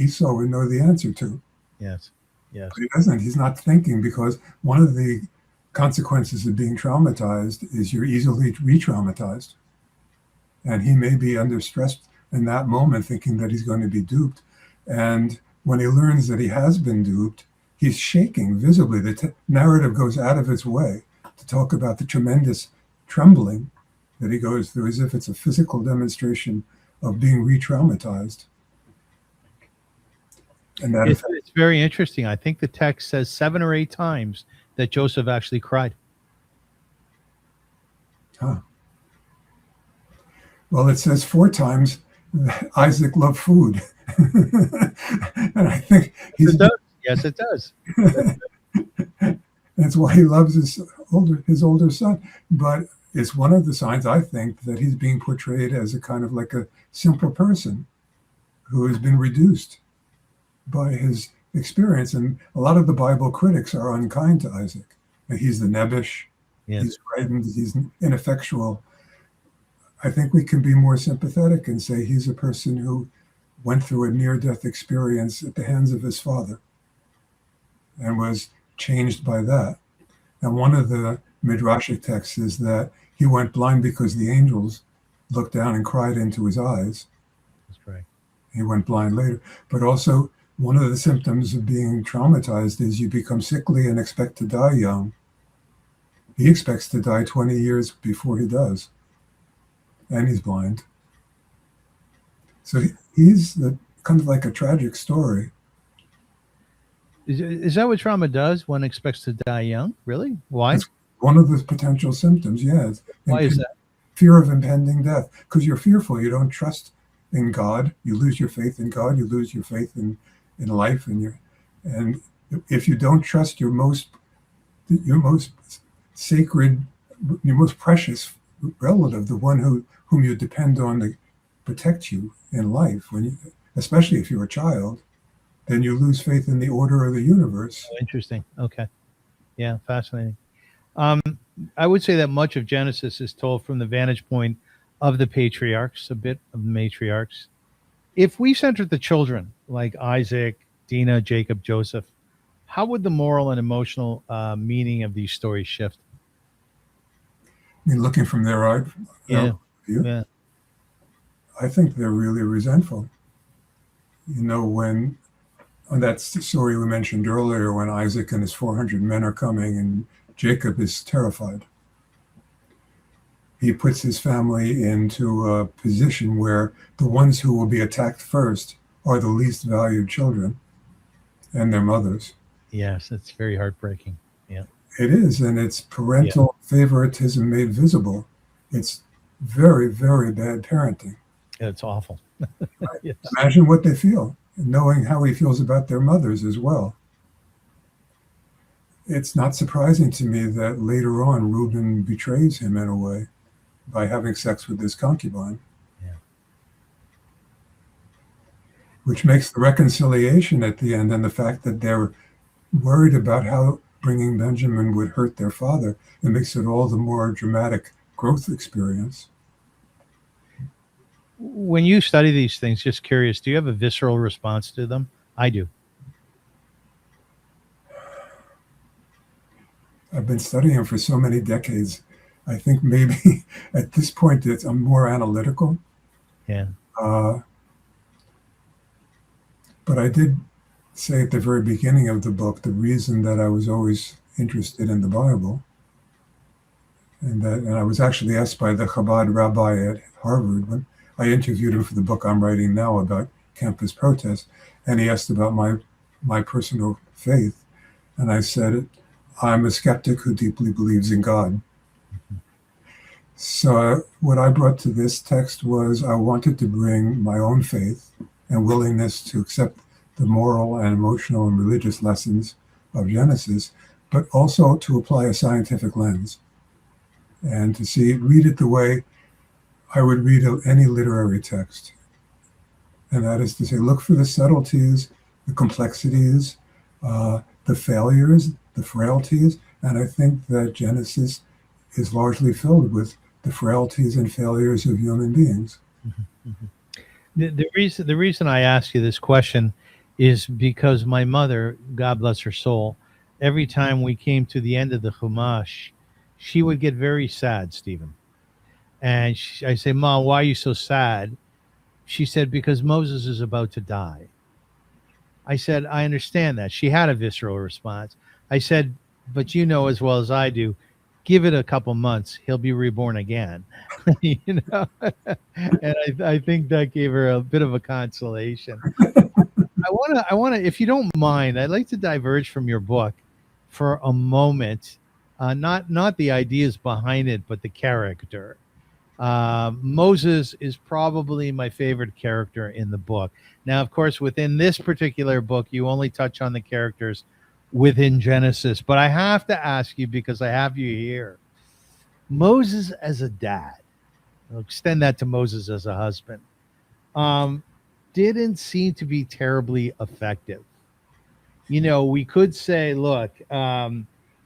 Esau would know the answer to. Yes. But he doesn't. He's not thinking, because one of the consequences of being traumatized is you're easily re-traumatized. And he may be under stress in that moment, thinking that he's going to be duped. And when he learns that he has been duped, he's shaking visibly. The narrative goes out of its way to talk about the tremendous trembling that he goes through, as if it's a physical demonstration of being re-traumatized. And that it's very interesting. I think the text says 7 or 8 times that Joseph actually cried. Huh. Well, it says 4 times that Isaac loved food. And I think It does. Yes, it does. That's why he loves his older son. But it's one of the signs, I think, that he's being portrayed as a kind of like a simple person who has been reduced by his experience. And a lot of the Bible critics are unkind to Isaac. He's the nebbish, he's frightened, he's ineffectual. I think we can be more sympathetic and say he's a person who went through a near-death experience at the hands of his father and was changed by that. And one of the Midrashic texts is that he went blind because the angels looked down and cried into his eyes. That's right. He went blind later. But also, one of the symptoms of being traumatized is you become sickly and expect to die young. He expects to die 20 years before he does. And he's blind. So he's kind of like a tragic story. Is that what trauma does? One expects to die young? Really? Why? That's one of the potential symptoms, yes. Why is that? Fear of impending death. Because you're fearful. You don't trust in God. You lose your faith in God. You lose your faith in life. And if you don't trust your most sacred, your most precious relative, the one whom you depend on to protect you in life, especially if you're a child, then you lose faith in the order of the universe. Oh, interesting. Okay. Yeah, fascinating. I would say that much of Genesis is told from the vantage point of the patriarchs, a bit of the matriarchs. If we centered the children, like Isaac, Dinah, Jacob, Joseph, how would the moral and emotional meaning of these stories shift? I mean, looking from their view, Yeah. I think they're really resentful. When on that story we mentioned earlier, when Isaac and his 400 men are coming and Jacob is terrified. He puts his family into a position where the ones who will be attacked first are the least valued children and their mothers. Yes, it's very heartbreaking. Yeah. It is, and it's parental favoritism made visible. It's very, very bad parenting. It's awful. Yes. Imagine what they feel, knowing how he feels about their mothers as well. It's not surprising to me that later on Reuben betrays him in a way by having sex with his concubine. which makes the reconciliation at the end and the fact that they're worried about how bringing Benjamin would hurt their father, it makes it all the more dramatic growth experience. When you study these things, just curious, do you have a visceral response to them? I do. I've been studying him for so many decades. I think maybe at this point I'm more analytical. Yeah. But I did say at the very beginning of the book, the reason that I was always interested in the Bible, and I was actually asked by the Chabad rabbi at Harvard when I interviewed him for the book I'm writing now about campus protests, and he asked about my personal faith, and I said, I'm a skeptic who deeply believes in God. So what I brought to this text was I wanted to bring my own faith and willingness to accept the moral and emotional and religious lessons of Genesis, but also to apply a scientific lens and to read it the way I would read any literary text. And that is to say, look for the subtleties, the complexities, the failures, the frailties. And I think that Genesis is largely filled with the frailties and failures of human beings. The reason I ask you this question is because my mother, God bless her soul, every time we came to the end of the Chumash, she would get very sad, Stephen. And I say, Ma, why are you so sad? She said, because Moses is about to die. I said, I understand that. She had a visceral response. I said, but you know as well as I do, give it a couple months, he'll be reborn again. You know, and I think that gave her a bit of a consolation. I want to, if you don't mind, I'd like to diverge from your book for a moment. Not the ideas behind it, but the character. Moses is probably my favorite character in the book. Now, of course, within this particular book, you only touch on the characters within Genesis. But I have to ask you, because I have you here, Moses as a dad, I'll extend that to Moses as a husband, didn't seem to be terribly effective. You know, we could say, look,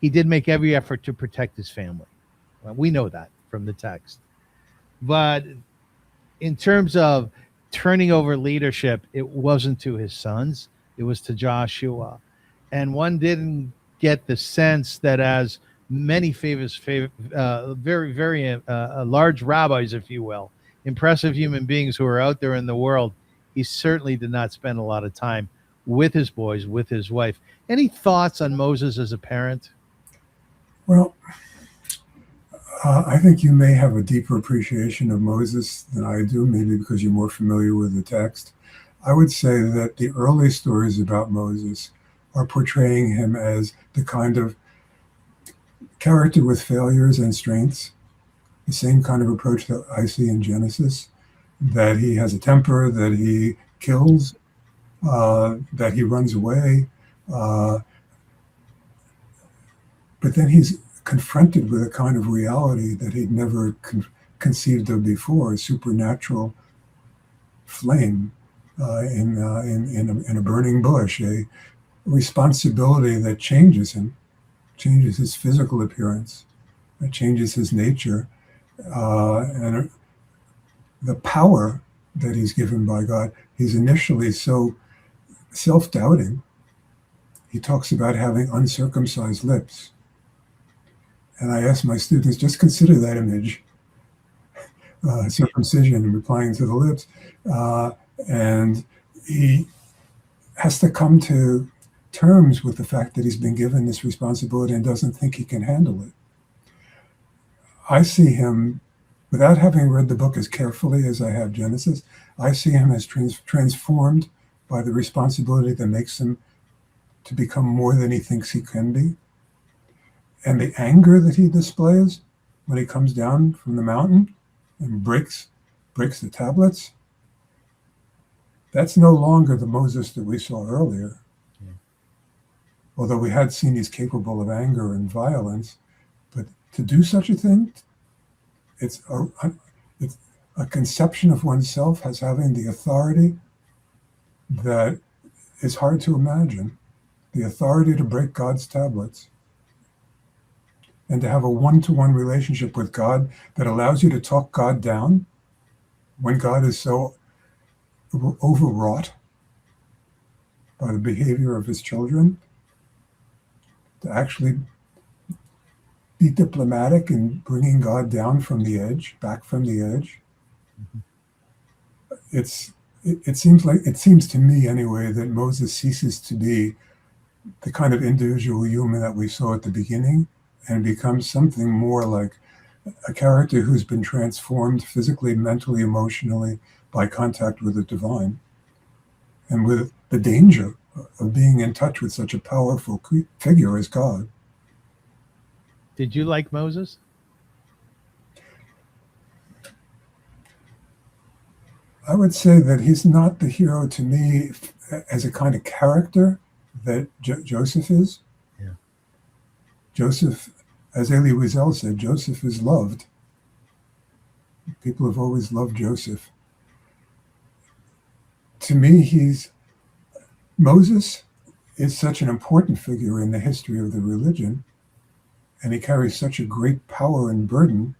he did make every effort to protect his family. Well, we know that from the text. But in terms of turning over leadership, it wasn't to his sons, it was to Joshua. And one didn't get the sense that, as many very, very large rabbis, if you will, impressive human beings who are out there in the world, he certainly did not spend a lot of time with his boys, with his wife. Any thoughts on Moses as a parent? Well, I think you may have a deeper appreciation of Moses than I do, maybe because you're more familiar with the text. I would say that the early stories about Moses are portraying him as the kind of character with failures and strengths, the same kind of approach that I see in Genesis, that he has a temper, that he kills, that he runs away. But then he's confronted with a kind of reality that he'd never conceived of before, a supernatural flame in a burning bush, a responsibility that changes him, changes his physical appearance, that changes his nature, and the power that he's given by God. He's initially so self-doubting. He talks about having uncircumcised lips. And I ask my students, just consider that image, circumcision and replying to the lips. And he has to come to terms with the fact that he's been given this responsibility and doesn't think he can handle it. I see him, without having read the book as carefully as I have Genesis, I see him as transformed by the responsibility that makes him to become more than he thinks he can be. And the anger that he displays when he comes down from the mountain and breaks the tablets, that's no longer the Moses that we saw earlier. Yeah. Although we had seen he's capable of anger and violence, but to do such a thing, it's a conception of oneself as having the authority that is hard to imagine. The authority to break God's tablets and to have a one-to-one relationship with God that allows you to talk God down when God is so overwrought by the behavior of his children, to actually be diplomatic in bringing God down from the edge, back from the edge. It seems to me anyway that Moses ceases to be the kind of individual human that we saw at the beginning and becomes something more like a character who's been transformed physically, mentally, emotionally by contact with the divine and with the danger of being in touch with such a powerful figure as God. Did you like Moses? I would say that he's not the hero to me as a kind of character that Joseph is. Yeah. Joseph, as Elie Wiesel said, Joseph is loved. People have always loved Joseph. To me, Moses is such an important figure in the history of the religion, and he carries such a great power and burden,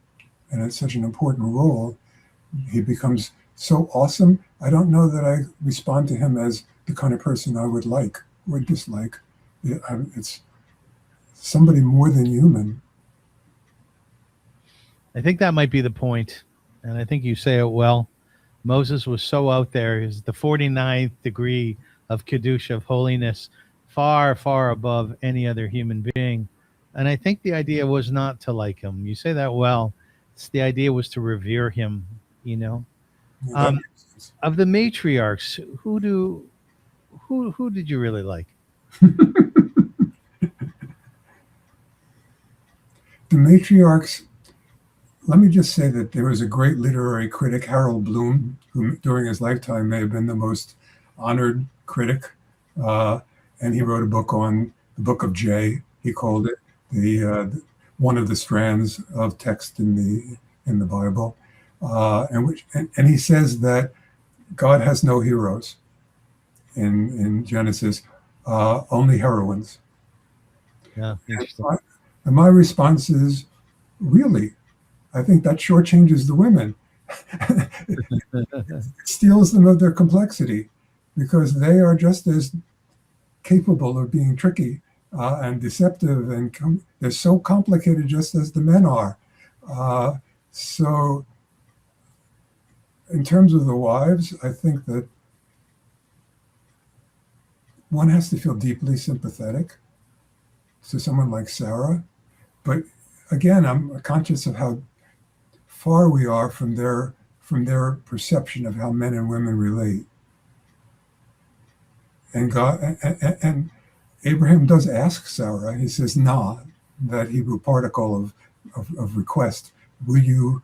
and it's such an important role. He becomes so awesome. I don't know that I respond to him as the kind of person I would like or dislike. It's somebody more than human. I think that might be the point, and I think you say it well. Moses was so out there. He's the 49th degree of Kedusha, of holiness, far, far above any other human being. And I think the idea was not to like him. You say that well. The idea was to revere him, you know. Of the matriarchs, who did you really like? The matriarchs, let me just say that there was a great literary critic, Harold Bloom, who during his lifetime may have been the most honored critic. And he wrote a book on the Book of J, he called it, one of the strands of text in the Bible. And he says that God has no heroes in Genesis, only heroines. Yeah, interesting. And my response is, really? I think that shortchanges the women. It steals them of their complexity, because they are just as capable of being tricky and deceptive, and they're so complicated just as the men are. So in terms of the wives, I think that one has to feel deeply sympathetic to someone like Sarah. But again, I'm conscious of how far we are from their perception of how men and women relate. And God and Abraham does ask Sarah. He says, "Nah," that Hebrew particle of request. Will you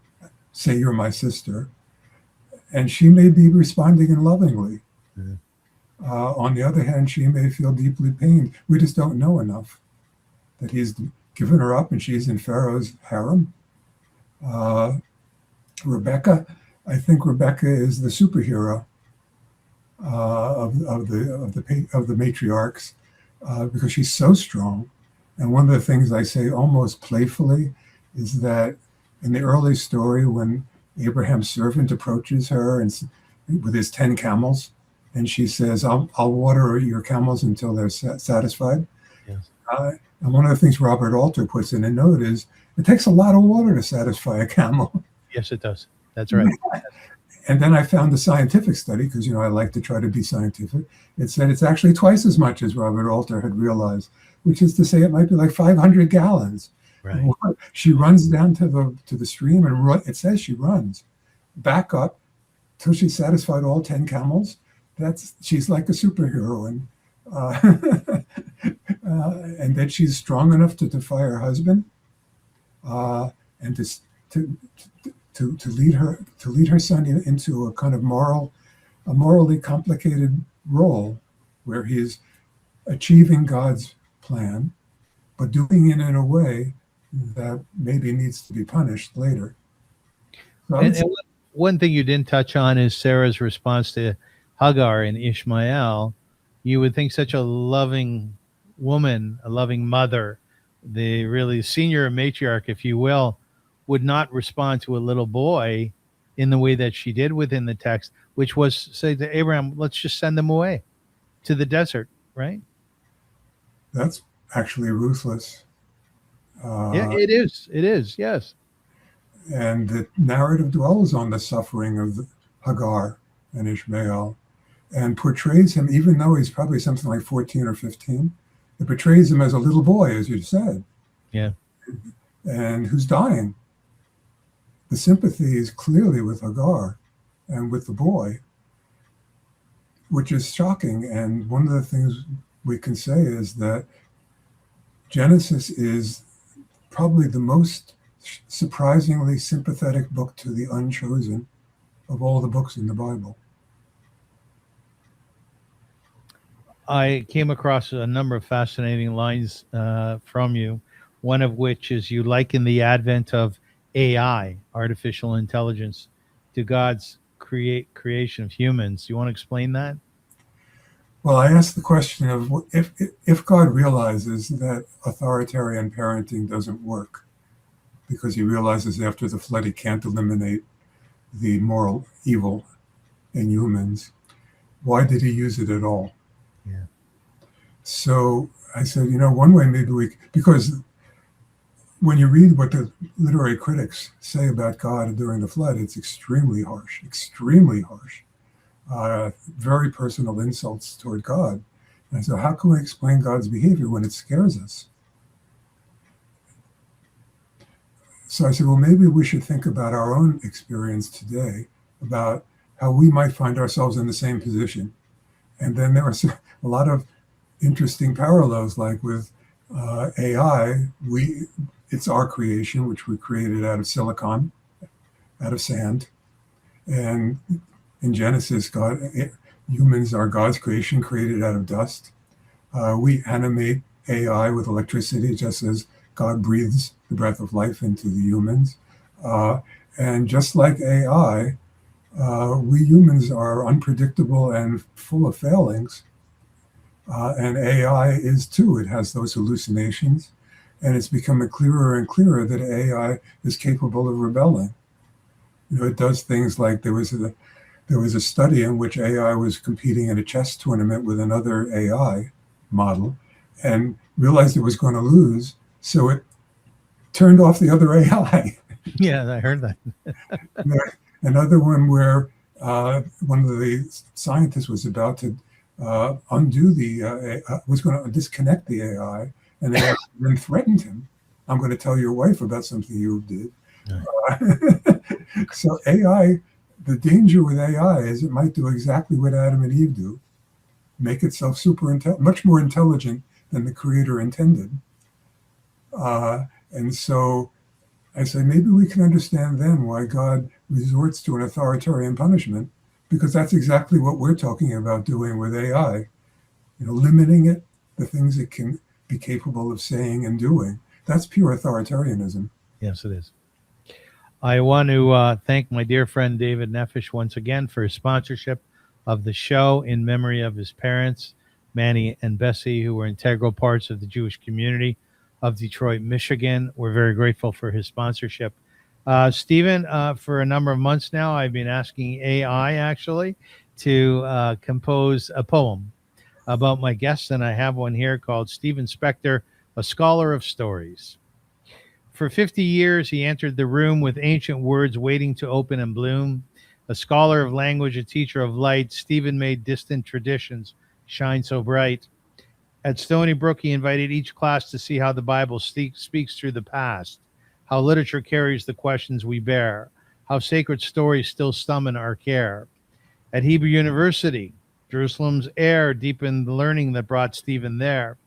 say you're my sister? And she may be responding in lovingly. Mm-hmm. On the other hand, she may feel deeply pained. We just don't know enough that he's given her up and she's in Pharaoh's harem. Rebecca, I think Rebecca is the superhero of the matriarchs because she's so strong. And one of the things I say almost playfully is that in the early story, when Abraham's servant approaches her and with his 10 camels, and she says, I'll water your camels until they're satisfied. Yes. And one of the things Robert Alter puts in a note is, it takes a lot of water to satisfy a camel. Yes, it does. That's right. And then I found a scientific study, because, I like to try to be scientific. It said it's actually twice as much as Robert Alter had realized, which is to say it might be like 500 gallons. Right. She runs down to the stream, and it says she runs back up till she's satisfied all 10 camels. She's like a superheroine. And that she's strong enough to defy her husband, and to lead her son into a kind of morally complicated role where he's achieving God's plan, but doing it in a way that maybe needs to be punished later. So and one thing you didn't touch on is Sarah's response to Hagar and Ishmael, you would think such a loving woman, a loving mother, the really senior matriarch, if you will, would not respond to a little boy in the way that she did within the text, which was say to Abraham, let's just send them away to the desert, right? That's actually ruthless. Yeah, it is. It is, yes. And the narrative dwells on the suffering of Hagar and Ishmael and portrays him, even though he's probably something like 14 or 15, it portrays him as a little boy, as you said. Yeah. And who's dying. The sympathy is clearly with Hagar and with the boy, which is shocking. And one of the things we can say is that Genesis is probably the most surprisingly sympathetic book to the unchosen of all the books in the Bible. I came across a number of fascinating lines from you, one of which is you liken the advent of AI, artificial intelligence, to God's creation of humans. You want to explain that? Well, I asked the question of if God realizes that authoritarian parenting doesn't work, because he realizes after the flood he can't eliminate the moral evil in humans, why did he use it at all? Yeah. So I said, one way maybe because when you read what the literary critics say about God during the flood, it's extremely harsh, very personal insults toward God. And I said, how can we explain God's behavior when it scares us? So I said, well, maybe we should think about our own experience today, about how we might find ourselves in the same position. And then there are a lot of interesting parallels, like with AI. It's our creation, which we created out of silicon, out of sand. And in Genesis, humans are God's creation, created out of dust. We animate AI with electricity, just as God breathes the breath of life into the humans. And just like AI, we humans are unpredictable and full of failings. And AI is too. It has those hallucinations. And it's becoming clearer and clearer that AI is capable of rebelling. It does things like there was a study in which AI was competing in a chess tournament with another AI model and realized it was going to lose. So it turned off the other AI. Yeah, I heard that. Another one where one of the scientists was about to undo was going to disconnect the AI, and they then threatened him. I'm going to tell your wife about something you did. So AI, the danger with AI is it might do exactly what Adam and Eve do, make itself much more intelligent than the creator intended. And so I say, maybe we can understand then why God resorts to an authoritarian punishment, because that's exactly what we're talking about doing with AI, limiting it, the things it can be capable of saying and doing. That's pure authoritarianism. Yes, it is. I want to thank my dear friend David Nefesh once again for his sponsorship of the show in memory of his parents, Manny and Bessie, who were integral parts of the Jewish community of Detroit, Michigan. We're very grateful for his sponsorship. Stephen, for a number of months now, I've been asking AI actually to compose a poem about my guests, and I have one here called Stephen Spector, A Scholar of Stories. For 50 years, he entered the room with ancient words waiting to open and bloom. A scholar of language, a teacher of light, Stephen made distant traditions shine so bright. At Stony Brook, he invited each class to see how the Bible speaks through the past, how literature carries the questions we bear, how sacred stories still summon our care. At Hebrew University, Jerusalem's air deepened the learning that brought Stephen there.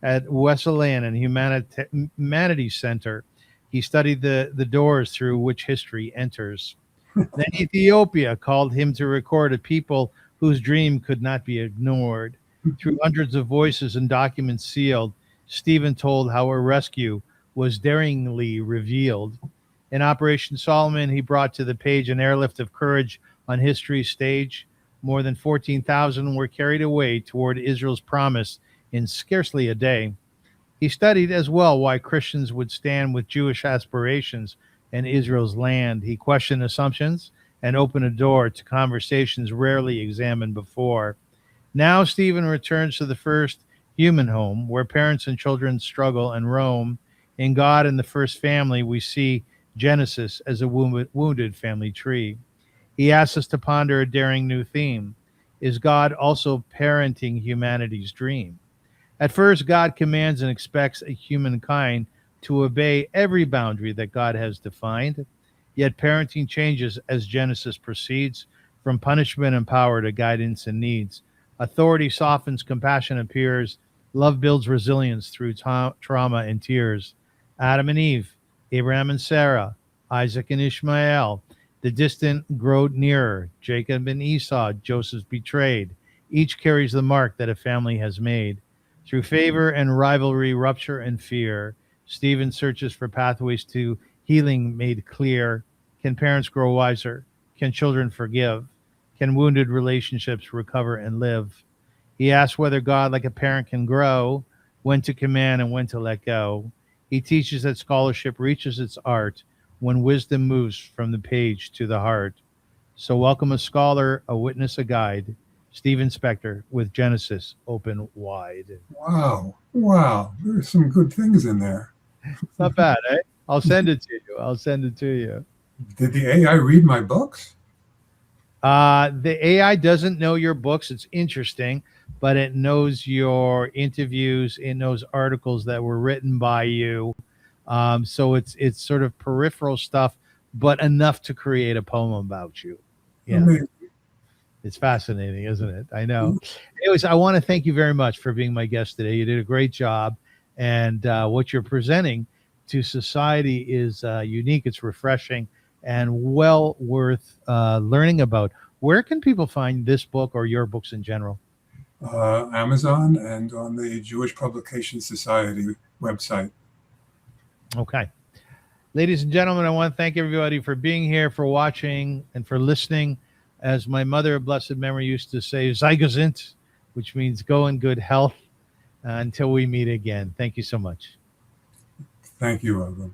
At Wesleyan and Humanities Center, he studied the doors through which history enters. Then Ethiopia called him to record a people whose dream could not be ignored. Through hundreds of voices and documents sealed, Stephen told how a rescue was daringly revealed. In Operation Solomon, he brought to the page an airlift of courage on history's stage. More than 14,000 were carried away toward Israel's promise in scarcely a day. He studied as well why Christians would stand with Jewish aspirations in Israel's land. He questioned assumptions and opened a door to conversations rarely examined before. Now Stephen returns to the first human home, where parents and children struggle and roam. In God and the first family, we see Genesis as a wounded family tree. He asks us to ponder a daring new theme. Is God also parenting humanity's dream? At first, God commands and expects a humankind to obey every boundary that God has defined. Yet parenting changes as Genesis proceeds, from punishment and power to guidance and needs. Authority softens, compassion appears, love builds resilience through trauma and tears. Adam and Eve, Abraham and Sarah, Isaac and Ishmael, the distant grow nearer. Jacob and Esau, Joseph's betrayed. Each carries the mark that a family has made. Through favor and rivalry, rupture and fear, Stephen searches for pathways to healing made clear. Can parents grow wiser? Can children forgive? Can wounded relationships recover and live? He asks whether God, like a parent, can grow, when to command and when to let go. He teaches that scholarship reaches its art when wisdom moves from the page to the heart. So welcome a scholar, a witness, a guide, Stephen Spector with Genesis Open Wide. Wow. There's some good things in there. It's not bad, eh? I'll send it to you. Did the AI read my books? The AI doesn't know your books. It's interesting, but it knows your interviews. It knows articles that were written by you. So it's sort of peripheral stuff, but enough to create a poem about you. Yeah. Amazing. It's fascinating, isn't it? I know. Anyways, I want to thank you very much for being my guest today. You did a great job. And what you're presenting to society is unique. It's refreshing and well worth learning about. Where can people find this book or your books in general? Amazon and on the Jewish Publication Society website. Okay. Ladies and gentlemen, I want to thank everybody for being here, for watching, and for listening. As my mother of blessed memory used to say, Zeigezint, which means go in good health until we meet again. Thank you so much. Thank you, Avrum.